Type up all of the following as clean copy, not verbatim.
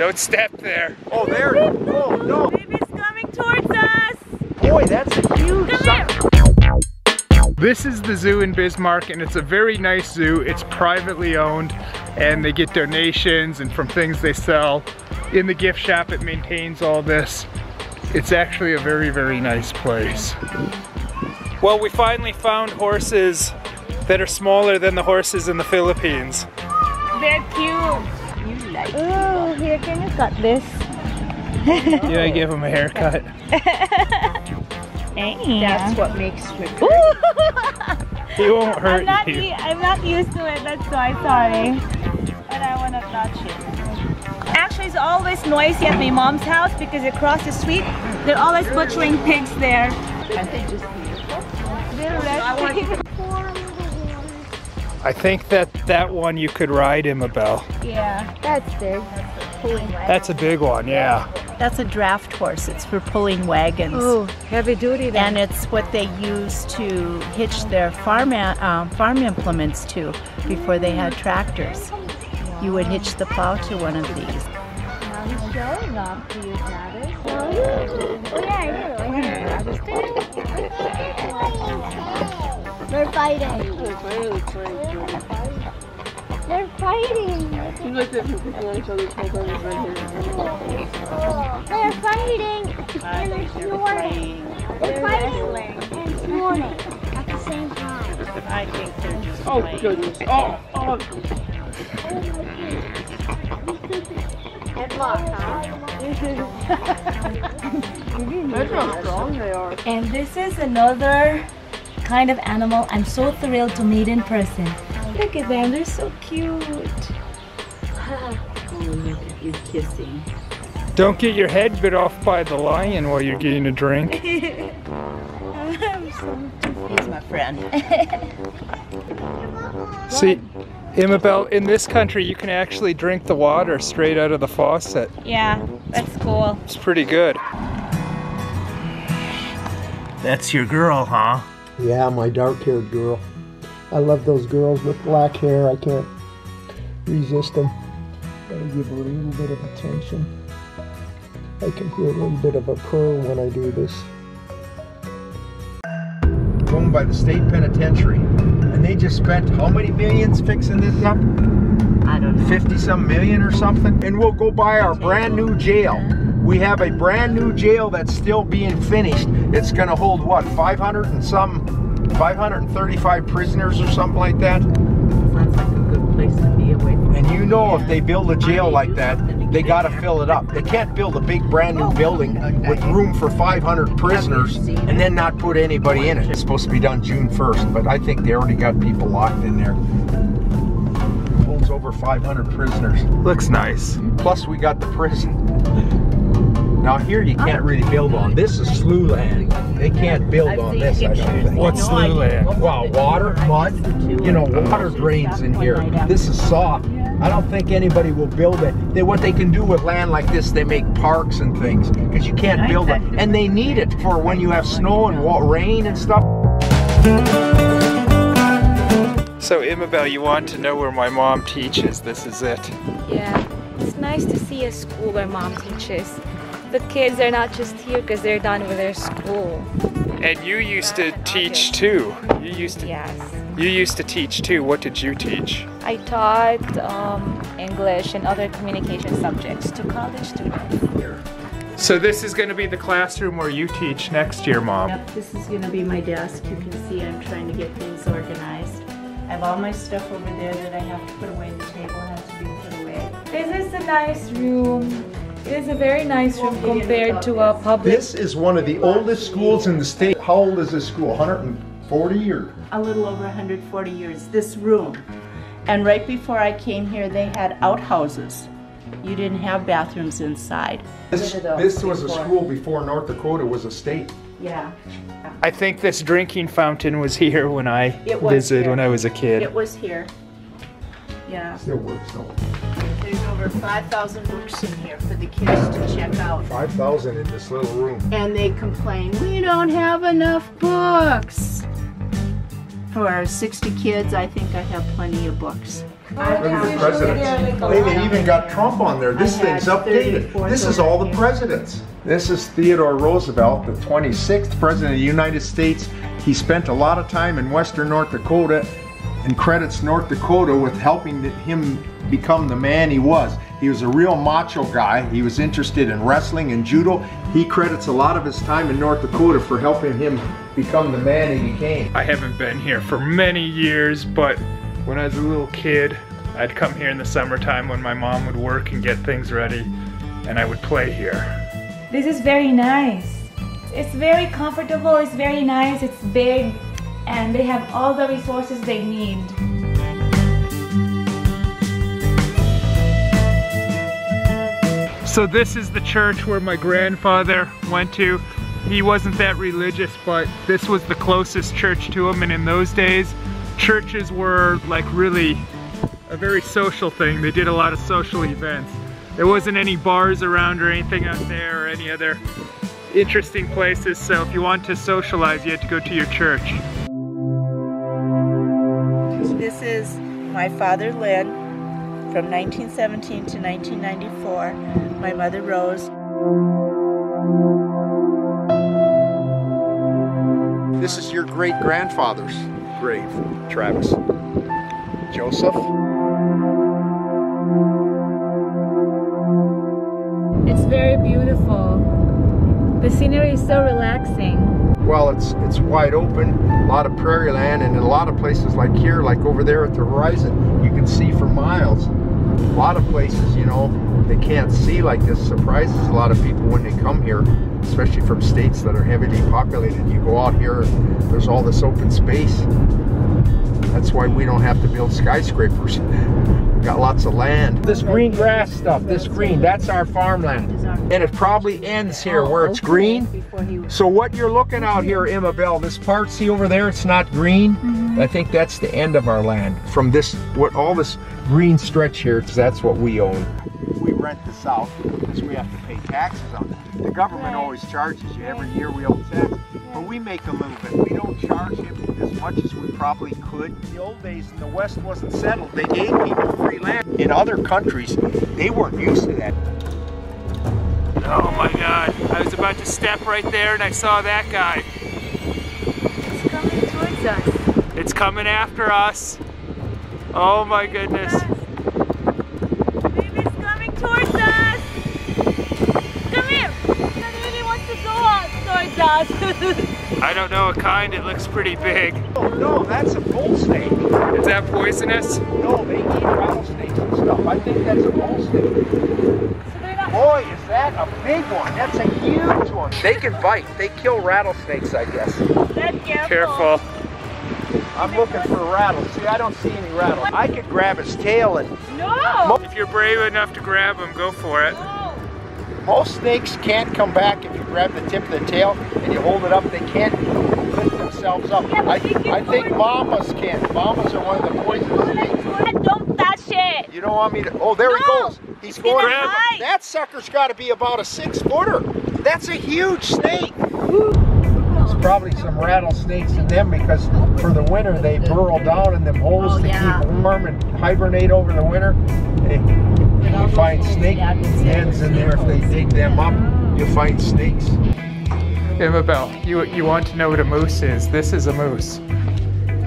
Don't step there. Oh, there. Oh, no. Baby's coming towards us. Boy, that's a huge Come here. This is the zoo in Bismarck, and it's a very nice zoo. It's privately owned, and they get donations and from things they sell. In the gift shop, it maintains all this. It's actually a very, very nice place. Well, we finally found horses that are smaller than the horses in the Philippines. They're cute. You like Oh, here, can you cut this? Yeah, I give them a haircut. Hey. That's what makes me He won't hurt you. I'm not used to it, that's why, sorry. But I want to touch it. Actually, it's always noisy at my mom's house because across the street, they're always butchering pigs there. I think just beautiful. They're resting. I think that one you could ride, Imabelle. Yeah, that's big. Pulling wagon. That's a big one, yeah. That's a draft horse. It's for pulling wagons. Oh, heavy duty then. And it's what they used to hitch their farm implements to before they had tractors. You would hitch the plow to one of these. Now he's showing off to you, Travis. Oh yeah, I do. They're fighting. They're fighting. Seems like they're picking on each other's programs right here. They're fighting and they're snorting. They're fighting and snorting at the same time. I think they're just Oh goodness. Oh, oh. Headlock, That's how strong they are. And this is another kind of animal I'm so thrilled to meet in person. Look at them, they're so cute. Oh, look at you kissing. Don't get your head bit off by the lion while you're getting a drink. He's my friend. See, Imabelle, in this country you can actually drink the water straight out of the faucet. Yeah, that's cool. It's pretty good. That's your girl, huh? Yeah, my dark-haired girl. I love those girls with black hair. I can't resist them. Gotta give her a little bit of attention. I can hear a little bit of a purr when I do this. Owned by the state penitentiary. And they just spent how many millions fixing this up? I don't know. 50-some million or something? And we'll go buy our brand new jail. We have a brand new jail that's still being finished. It's gonna hold what, 535 prisoners or something like that? Sounds like a good place to be away from. And you know if they build a jail like that, they gotta fill it up. They can't build a big brand new building with room for 500 prisoners and then not put anybody in it. It's supposed to be done June 1st, but I think they already got people locked in there. Holds over 500 prisoners. Looks nice. Plus we got the prison. Now here you can't really build on. This is slough land. They can't build on this, I don't think. What's slough land? Well, water, mud, you know, water drains in here. This is soft. I don't think anybody will build it. What they can do with land like this, they make parks and things, because you can't build it. And they need it for when you have snow and rain and stuff. So Imabelle, you want to know where my mom teaches. This is it. Yeah, it's nice to see a school where mom teaches. The kids are not just here because they're done with their school. And you used to teach too. You used to teach too. What did you teach? I taught English and other communication subjects to college students. So this is going to be the classroom where you teach next year, Mom. Yep, this is going to be my desk. You can see I'm trying to get things organized. I have all my stuff over there that I have to put away. The table has to be put away. This is a nice room. It is a very nice room compared to a public. This is one of the oldest schools in the state. How old is this school? 140 or? A little over 140 years, this room. And right before I came here, they had outhouses. You didn't have bathrooms inside. This was a school before North Dakota was a state. Yeah. I think this drinking fountain was here when I visited when I was a kid. It was here. Yeah. Still works though. There's over 5,000 books in here for the kids to check out. 5,000 in this little room. And they complain, we don't have enough books. For 60 kids, I think I have plenty of books. Look at the presidents. They even got Trump on there. This thing's updated. This is all the presidents. This is Theodore Roosevelt, the 26th president of the United States. He spent a lot of time in western North Dakota and credits North Dakota with helping him become the man he was. He was a real macho guy. He was interested in wrestling and judo. He credits a lot of his time in North Dakota for helping him become the man he became. I haven't been here for many years, but when I was a little kid, I'd come here in the summertime when my mom would work and get things ready, and I would play here. This is very nice. It's very comfortable, it's very nice, it's big, and they have all the resources they need. So this is the church where my grandfather went to. He wasn't that religious, but this was the closest church to him, and in those days, churches were like really a very social thing. They did a lot of social events. There wasn't any bars around or anything out there or any other interesting places, so if you want to socialize, you had to go to your church. This is my father, Lynn, from 1917 to 1994. My mother, Rose. This is your great-grandfather's grave, Travis. Joseph. It's very beautiful. The scenery is so relaxing. Well, it's wide open, a lot of prairie land, and in a lot of places like here, like over there at the horizon, you can see for miles. A lot of places, you know, they can't see like this. Surprises a lot of people when they come here, especially from states that are heavily populated. You go out here, there's all this open space. That's why we don't have to build skyscrapers. We've got lots of land. This green grass stuff, this green, that's our farmland. And it probably ends here where it's green. So what you're looking out here, Imabelle, this part, see over there, it's not green. I think that's the end of our land. From this, what all this green stretch here, that's what we own. We rent this out because we have to pay taxes on it. The government always charges you. Every year we owe tax. But we make a little bit. We don't charge him as much as we probably could. In the old days, the West wasn't settled. They gave people free land. In other countries, they weren't used to that. Oh my God, I was about to step right there and I saw that guy. It's coming towards us. It's coming after us. Oh my goodness. Baby's coming towards us! Come here! The baby wants to go out towards us. I don't know what kind, it looks pretty big. Oh no, that's a bull snake. Is that poisonous? No, they eat rattlesnakes and stuff. I think that's a bull snake. Boy, is that a big one. That's a huge one. They can bite. They kill rattlesnakes, I guess. Careful. I'm looking for a rattle. See, I don't see any rattle. I could grab his tail and... No! If you're brave enough to grab him, go for it. No. Most snakes can't come back if you grab the tip of the tail and you hold it up. They can't lift themselves up. Yeah, I think mamas can. Mamas are one of the poisonous snakes. Don't touch it! You don't want me to... Oh, there he goes. He's going. Grab him. That sucker's got to be about a 6-footer. That's a huge snake. There's probably some rattlesnakes in them because for the winter they burrow down in them holes to keep warm and hibernate over the winter. You find snake dens in there. If they dig them up, you'll find snakes. Imabelle, you want to know what a moose is? This is a moose.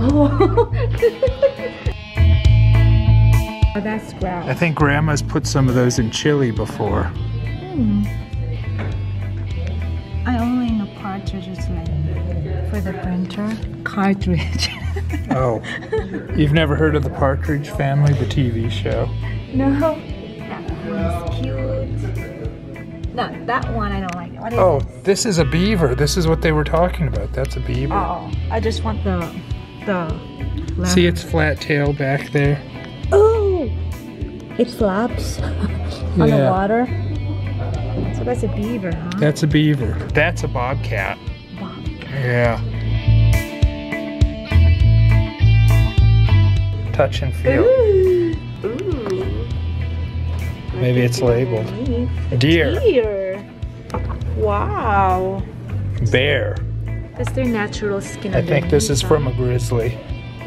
Oh. Oh, that's gross. I think Grandma's put some of those in chili before. I only know partridges like for the printer. Cartridge. Oh, you've never heard of the Partridge Family, the TV show? No. That one's cute. No, that one I don't like. What is Oh, this is a beaver. This is what they were talking about. That's a beaver. Oh, I just want the See its flat tail back there? Oh, it flaps on the water. So that's a beaver, huh? That's a beaver. That's a bobcat. Yeah. Touch and feel. Ooh. Maybe it's labeled. Deer. Deer. Wow. Bear. That's their natural skin. I think this is from a grizzly.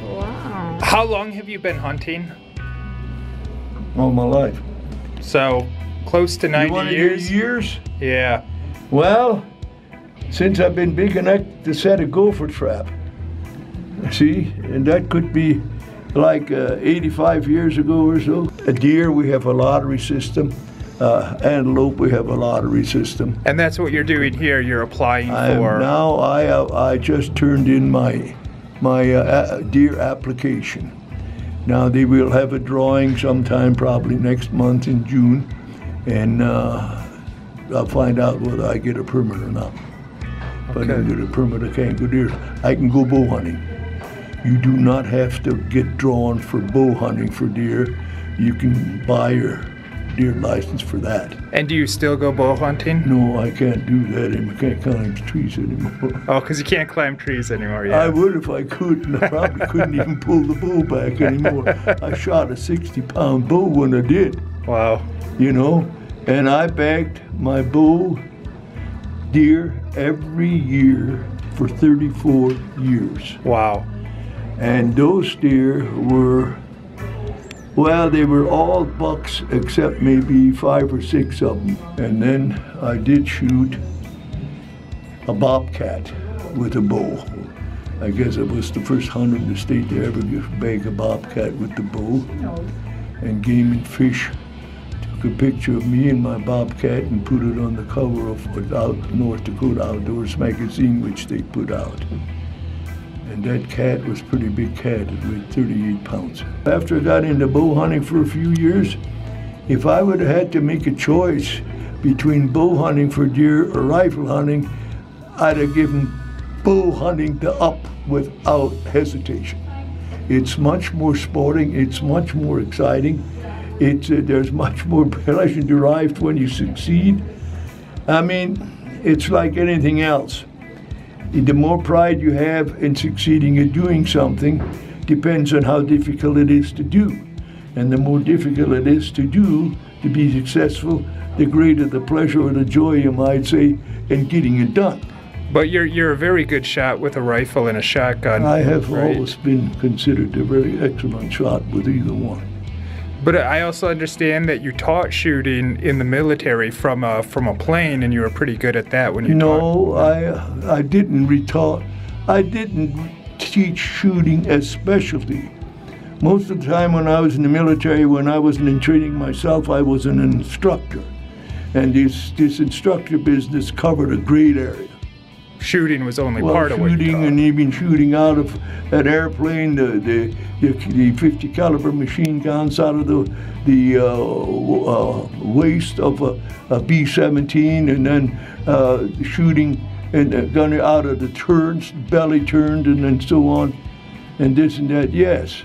Wow. How long have you been hunting? all my life. So, close to 90 You wanna years? do years? Yeah. Well, since I've been big enough to set a gopher trap. See, and that could be like 85 years ago or so. A deer, we have a lottery system. Antelope, we have a lottery system. And that's what you're doing here. You're applying for. Now I just turned in my deer application. Now they will have a drawing sometime, probably next month in June, and I'll find out whether I get a permit or not. If I don't get a permit, I can't go deer. I can go bow hunting. You do not have to get drawn for bow hunting for deer. You can buy your deer license for that. And do you still go bow hunting? No, I can't do that anymore. I can't climb trees anymore. Oh, because you can't climb trees anymore, yeah. I would if I could, and I probably couldn't even pull the bow back anymore. I shot a 60-pound bow when I did. Wow. You know, and I bagged my bow deer every year for 34 years. Wow. And those deer were, well, they were all bucks except maybe 5 or 6 of them. And then I did shoot a bobcat with a bow. I guess I was the first hunter in the state to ever bag a bobcat with the bow. And Game and Fish took a picture of me and my bobcat and put it on the cover of North Dakota Outdoors magazine, which they put out. And that cat was a pretty big cat. It weighed 38 pounds. After I got into bow hunting for a few years, if I would have had to make a choice between bow hunting for deer or rifle hunting, I'd have given bow hunting the up without hesitation. It's much more sporting, it's much more exciting. There's much more pleasure derived when you succeed. I mean, it's like anything else. The more pride you have in succeeding at doing something depends on how difficult it is to do. And the more difficult it is to do, to be successful, the greater the pleasure or the joy, you might say, in getting it done. But you're a very good shot with a rifle and a shotgun. I have always been considered a very excellent shot with either one. But I also understand that you taught shooting in the military from a plane, and you were pretty good at that when you taught. No, I didn't retaught. I didn't teach shooting as specialty. Most of the time when I was in the military, when I wasn't in training myself, I was an instructor. And this instructor business covered a great area. Shooting was only part of what you taught. Shooting and even shooting out of an airplane, the 50 caliber machine guns out of the waist of a B-17, and then shooting and gun out of the turns, belly turned, and then so on, and this and that. Yes.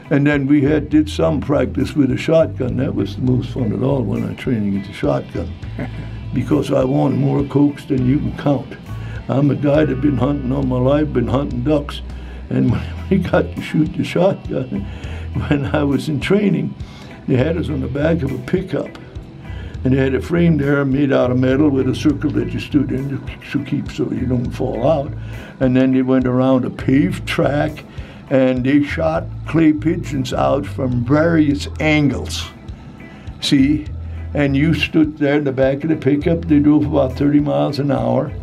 And then we did some practice with a shotgun. That was the most fun of all when I'm training with the shotgun, because I won more cokes than you can count. I'm a guy that's been hunting all my life, been hunting ducks, and when we got to shoot the shotgun, when I was in training, they had us on the back of a pickup, and they had a frame there made out of metal with a circle that you stood in to keep so you don't fall out, and then they went around a paved track, and they shot clay pigeons out from various angles. See, and you stood there in the back of the pickup. They drove about 30 miles an hour.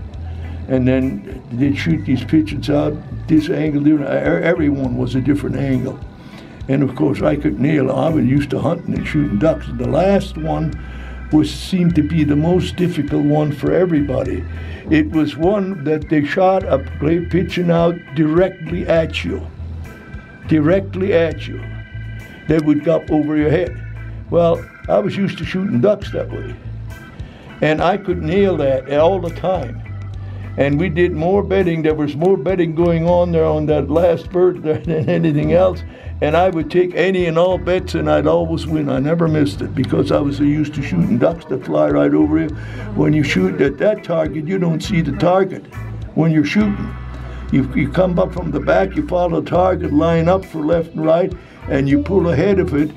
And then they'd shoot these pigeons out, this angle, everyone was a different angle. And of course I could nail, I was used to hunting and shooting ducks. The last one seemed to be the most difficult one for everybody. It was one that they shot a clay pigeon out directly at you. Directly at you. They would go up over your head. Well, I was used to shooting ducks that way. And I could nail that all the time. And we did more betting. There was more betting going on there on that last bird than anything else. And I would take any and all bets, and I'd always win. I never missed it because I was so used to shooting ducks that fly right over you. When you shoot at that target, you don't see the target when you're shooting. You come up from the back, you follow the target, line up for left and right, and you pull ahead of it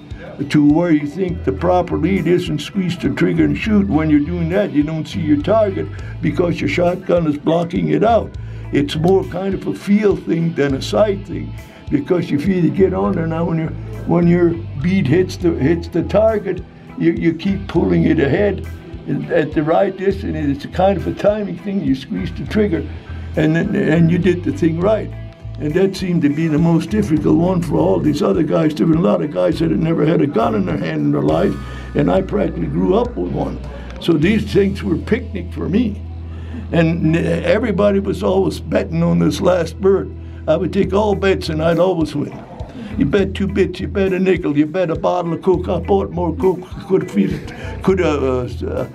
to where you think the proper lead is and squeeze the trigger and shoot. When you're doing that, you don't see your target because your shotgun is blocking it out. It's more kind of a feel thing than a sight thing. because you feel you get on there now. When your bead hits the target, you keep pulling it ahead at the right distance. It's a kind of a timing thing. You squeeze the trigger, and you did the thing right. And that seemed to be the most difficult one for all these other guys. There were a lot of guys that had never had a gun in their hand in their life, and I practically grew up with one. So these things were picnic for me. And everybody was always betting on this last bird. I would take all bets and I'd always win. You bet 2 bits, you bet a nickel, you bet a bottle of Coke. I bought more Coke, could have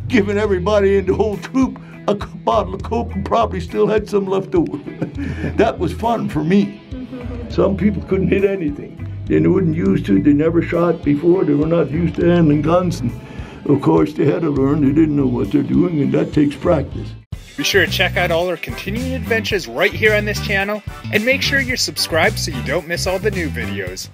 given everybody in the whole troop a bottle of Coke and probably still had some left over. That was fun for me. Some people couldn't hit anything. They wouldn't used to, they never shot before, they were not used to handling guns. And of course, they had to learn, they didn't know what they're doing, and that takes practice. Be sure to check out all our continuing adventures right here on this channel, and make sure you're subscribed so you don't miss all the new videos.